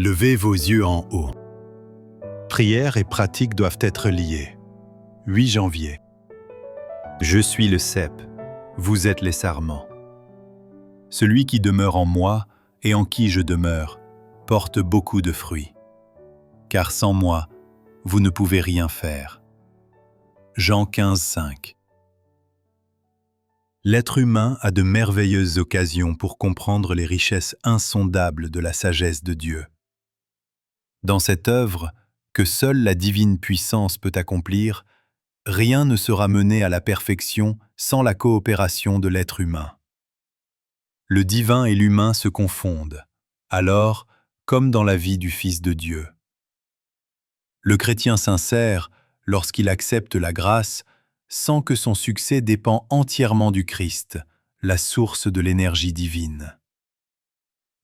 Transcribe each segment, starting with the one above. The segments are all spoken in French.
Levez vos yeux en haut. Prière et pratique doivent être liées. 8 janvier. Je suis le cep, vous êtes les sarments. Celui qui demeure en moi et en qui je demeure porte beaucoup de fruits. Car sans moi, vous ne pouvez rien faire. Jean 15, 5. L'être humain a de merveilleuses occasions pour comprendre les richesses insondables de la sagesse de Dieu. Dans cette œuvre, que seule la divine puissance peut accomplir, rien ne sera mené à la perfection sans la coopération de l'être humain. Le divin et l'humain se confondent, alors, comme dans la vie du Fils de Dieu. Le chrétien sincère, lorsqu'il accepte la grâce, sent que son succès dépend entièrement du Christ, la source de l'énergie divine.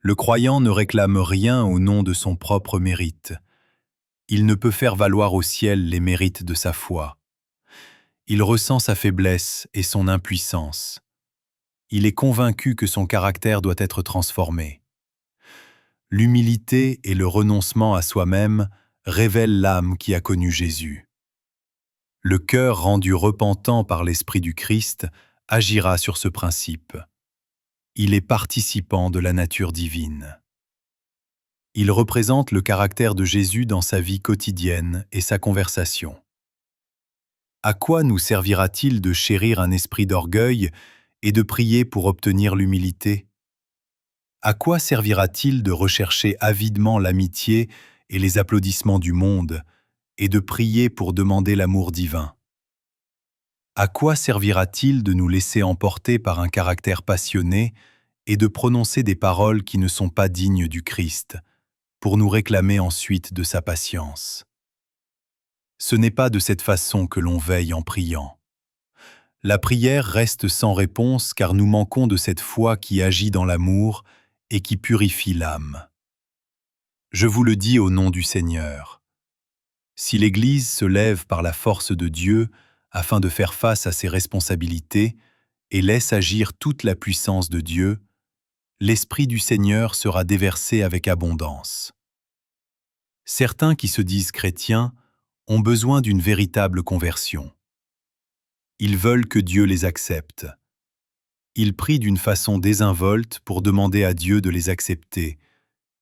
Le croyant ne réclame rien au nom de son propre mérite. Il ne peut faire valoir au ciel les mérites de sa foi. Il ressent sa faiblesse et son impuissance. Il est convaincu que son caractère doit être transformé. L'humilité et le renoncement à soi-même révèlent l'âme qui a connu Jésus. Le cœur rendu repentant par l'Esprit du Christ agira sur ce principe. Il est participant de la nature divine. Il représente le caractère de Jésus dans sa vie quotidienne et sa conversation. À quoi nous servira-t-il de chérir un esprit d'orgueil et de prier pour obtenir l'humilité? À quoi servira-t-il de rechercher avidement l'amitié et les applaudissements du monde et de prier pour demander l'amour divin? À quoi servira-t-il de nous laisser emporter par un caractère passionné et de prononcer des paroles qui ne sont pas dignes du Christ, pour nous réclamer ensuite de sa patience? Ce n'est pas de cette façon que l'on veille en priant. La prière reste sans réponse car nous manquons de cette foi qui agit dans l'amour et qui purifie l'âme. Je vous le dis au nom du Seigneur. Si l'Église se lève par la force de Dieu afin de faire face à ses responsabilités et laisse agir toute la puissance de Dieu, l'Esprit du Seigneur sera déversé avec abondance. Certains qui se disent chrétiens ont besoin d'une véritable conversion. Ils veulent que Dieu les accepte. Ils prient d'une façon désinvolte pour demander à Dieu de les accepter,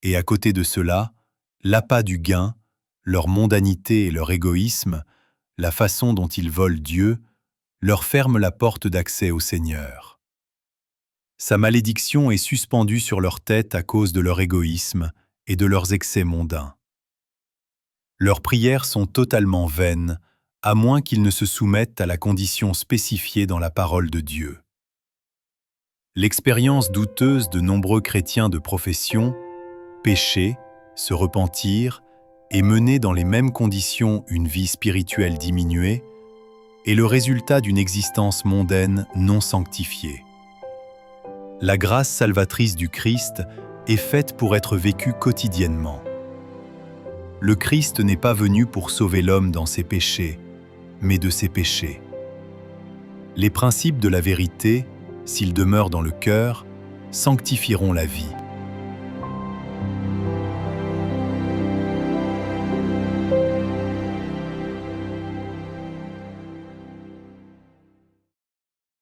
et à côté de cela, l'appât du gain, leur mondanité et leur égoïsme, la façon dont ils volent Dieu, leur ferment la porte d'accès au Seigneur. Sa malédiction est suspendue sur leur tête à cause de leur égoïsme et de leurs excès mondains. Leurs prières sont totalement vaines, à moins qu'ils ne se soumettent à la condition spécifiée dans la parole de Dieu. L'expérience douteuse de nombreux chrétiens de profession, pécher, se repentir et mener dans les mêmes conditions une vie spirituelle diminuée, est le résultat d'une existence mondaine non sanctifiée. La grâce salvatrice du Christ est faite pour être vécue quotidiennement. Le Christ n'est pas venu pour sauver l'homme dans ses péchés, mais de ses péchés. Les principes de la vérité, s'ils demeurent dans le cœur, sanctifieront la vie.